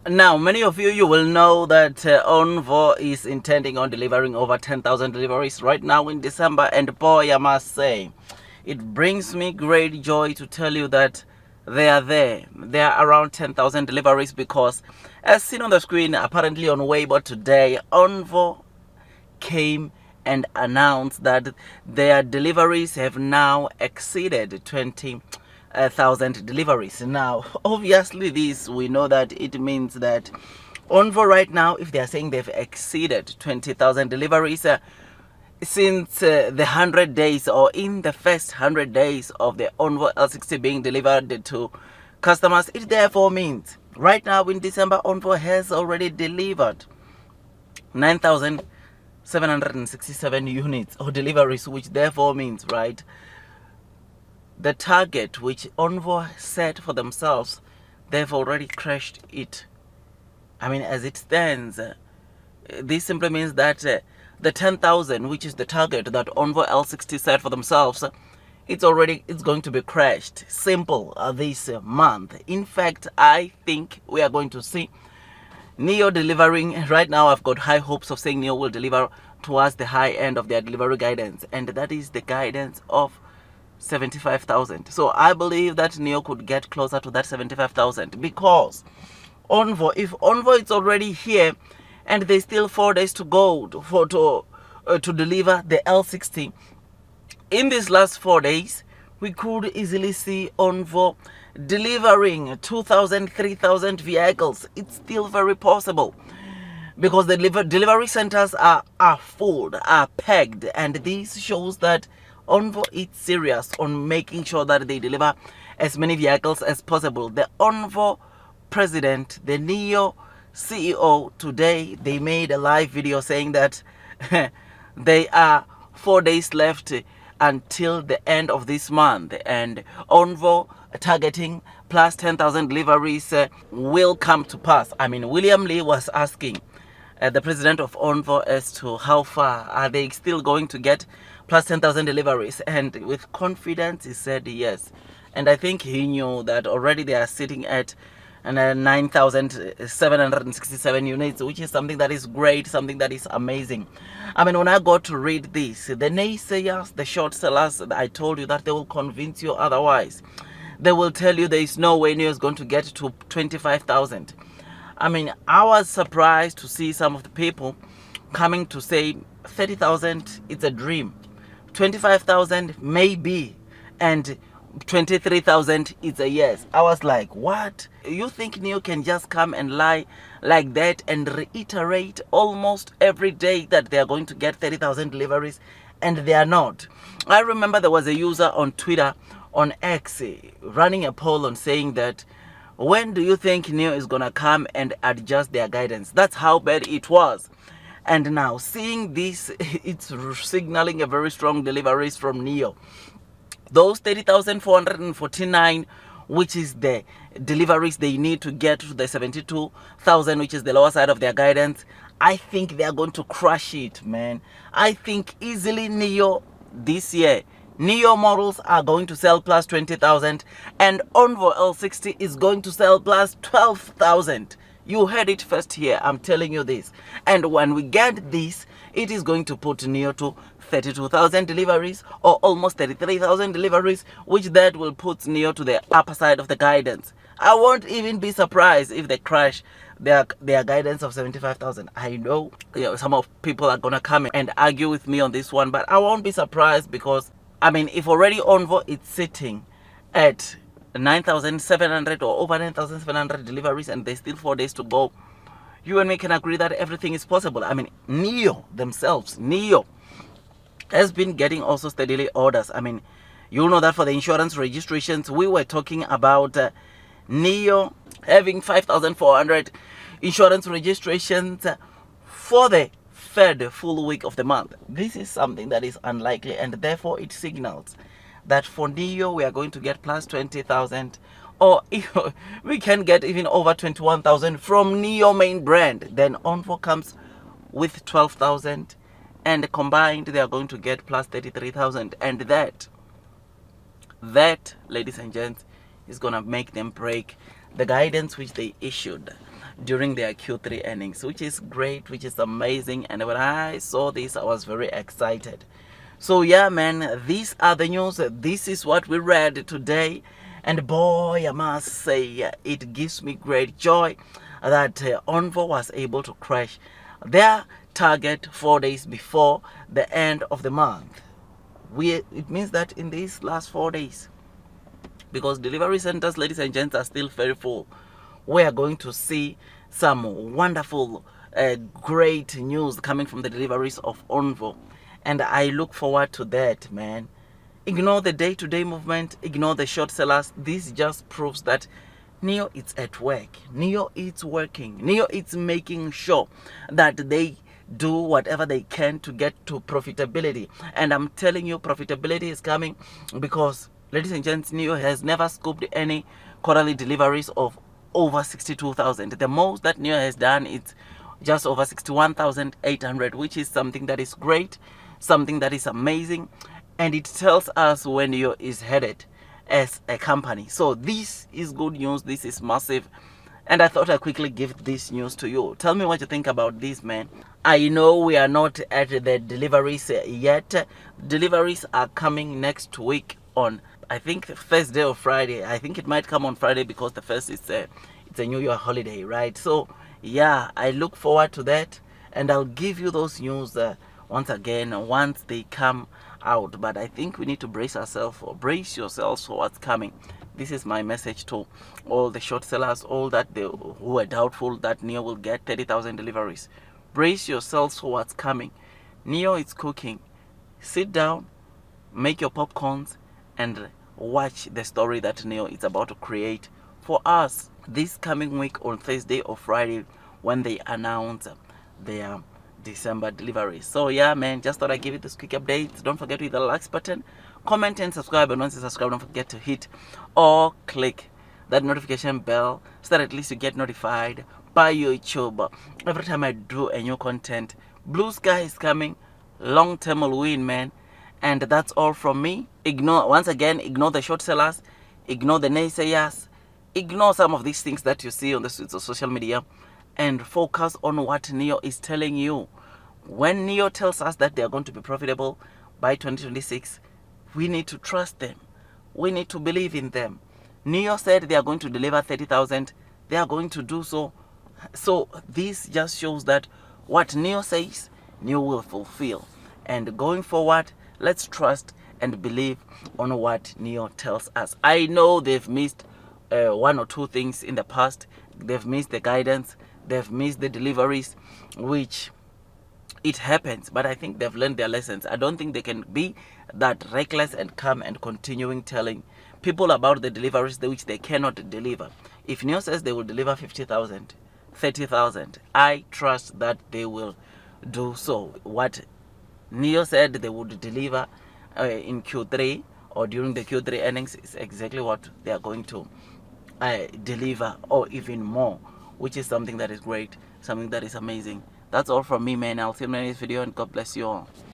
Now, many of you will know that ONVO is intending on delivering over 10,000 deliveries right now in December. And boy, I must say, it brings me great joy to tell you that they are there. They are around 10,000 deliveries because, as seen on the screen, apparently on Weibo today, ONVO came and announced that their deliveries have now exceeded 20,000 deliveries. Now, obviously, this we know that it means that ONVO right now, if they are saying they've exceeded 20,000 deliveries since the 100 days, or in the first 100 days of the ONVO L60 being delivered to customers, it therefore means right now in December, ONVO has already delivered 9,767 units or deliveries, which therefore means, right, the target which ONVO set for themselves, they've already crashed it. I mean, as it stands, this simply means that the 10,000, which is the target that ONVO L60 set for themselves, it's going to be crashed. Simple this month. In fact, I think we are going to see Nio delivering. Right now, I've got high hopes of saying Nio will deliver towards the high end of their delivery guidance, and that is the guidance of 75,000. So I believe that Nio could get closer to that 75,000 because ONVO, if ONVO is already here and there's still 4 days to go to deliver the L60, in these last 4 days, we could easily see ONVO delivering 2,000, 3,000 vehicles. It's still very possible because the delivery centers are full, are pegged, and this shows that ONVO is serious on making sure that they deliver as many vehicles as possible. The ONVO president, the Nio CEO, today they made a live video saying that they are 4 days left until the end of this month, and ONVO targeting plus 10,000 deliveries will come to pass. I mean, William Lee was asking the president of ONVO as to how far are they still going to get plus 10,000 deliveries, and with confidence he said yes. And I think he knew that already they are sitting at 9,767 units, which is something that is great, something that is amazing. I mean, when I got to read this, the naysayers, the short sellers, I told you that they will convince you otherwise. They will tell you there is no way Nio is going to get to 25,000. I mean, I was surprised to see some of the people coming to say 30,000, it's a dream. 25,000, maybe. And 23,000, it's a yes. I was like, what? You think Nio can just come and lie like that and reiterate almost every day that they are going to get 30,000 deliveries, and they are not? I remember there was a user on Twitter, on X, running a poll on saying that, when do you think Nio is gonna come and adjust their guidance? That's how bad it was. And now seeing this, it's signaling a very strong deliveries from Nio. Those 30,449, which is the deliveries they need to get to the 72,000, which is the lower side of their guidance, I think they are going to crush it, man. I think easily Nio this year, Nio models are going to sell plus 20,000, and ONVO L60 is going to sell plus 12,000. You heard it first here. I'm telling you this. And when we get this, it is going to put Nio to 32,000 deliveries, or almost 33,000 deliveries, which that will put Nio to the upper side of the guidance. I won't even be surprised if they crash their guidance of 75,000. I know, some of people are gonna come and argue with me on this one, but I won't be surprised because, I mean, if already ONVO is sitting at 9,700 or over 9,700 deliveries and there's still 4 days to go, you and me can agree that everything is possible. I mean, Nio themselves, Nio has been getting also steadily orders. I mean, you know that for the insurance registrations, we were talking about Nio having 5,400 insurance registrations for the third full week of the month. This is something that is unlikely, and therefore it signals that for Nio we are going to get plus 20,000, or if we can get even over 21,000 from Nio main brand. Then ONVO comes with 12,000, and combined they are going to get plus 33,000, and that, ladies and gents, is gonna make them break the guidance which they issued. during their Q3 earnings, which is great, which is amazing. And when I saw this, I was very excited. So yeah, man, these are the news. This is what we read today. And boy, I must say, it gives me great joy that ONVO was able to crash their target 4 days before the end of the month. It means that in these last 4 days, because delivery centers, ladies and gents, are still very full, we are going to see some wonderful, great news coming from the deliveries of ONVO. And I look forward to that, man. Ignore the day-to-day movement, ignore the short sellers. This just proves that Nio is at work. Nio is working. Nio is making sure that they do whatever they can to get to profitability. And I'm telling you, profitability is coming because, ladies and gents, Nio has never scooped any quarterly deliveries of over 62,000. The most that Nio has done is just over 61,800, which is something that is great, something that is amazing, and it tells us where Nio is headed as a company. So this is good news. This is massive, and I thought I'd quickly give this news to you. Tell me what you think about this, man. I know we are not at the deliveries yet. Deliveries are coming next week on, I think, Thursday or Friday. I think it might come on Friday because the first is it's a New Year holiday, right? So yeah, I look forward to that, and I'll give you those news once again once they come out. But I think we need to brace ourselves, or brace yourselves for what's coming. This is my message to all the short sellers, all that who are doubtful that Nio will get 30,000 deliveries. Brace yourselves for what's coming. Nio is cooking. Sit down, make your popcorns, and watch the story that Nio is about to create for us this coming week on Thursday or Friday when they announce their December delivery. So yeah, man, just thought I'd give you this quick update. Don't forget to hit the like button, comment and subscribe, and once you subscribe, don't forget to hit or click that notification bell so that at least you get notified by YouTube every time I do a new content. Blue sky is coming, long term will win, man. And that's all from me. Once again, ignore the short sellers, ignore the naysayers, ignore some of these things that you see on the streets of social media, and focus on what Nio is telling you. When Nio tells us that they are going to be profitable by 2026, we need to trust them. We need to believe in them. Nio said they are going to deliver 30,000. They are going to do so. So this just shows that what Nio says, Nio will fulfill. And going forward, let's trust and believe on what Nio tells us. I know they've missed one or two things in the past. They've missed the guidance. They've missed the deliveries, which it happens, but I think they've learned their lessons. I don't think they can be that reckless and come and continuing telling people about the deliveries which they cannot deliver. If Nio says they will deliver 50,000, 30,000, I trust that they will do so. What Nio said they would deliver in Q3 or during the Q3 earnings is exactly what they are going to deliver, or even more, which is something that is great, something that is amazing. That's all from me, man. I'll see you in the next video, and God bless you all.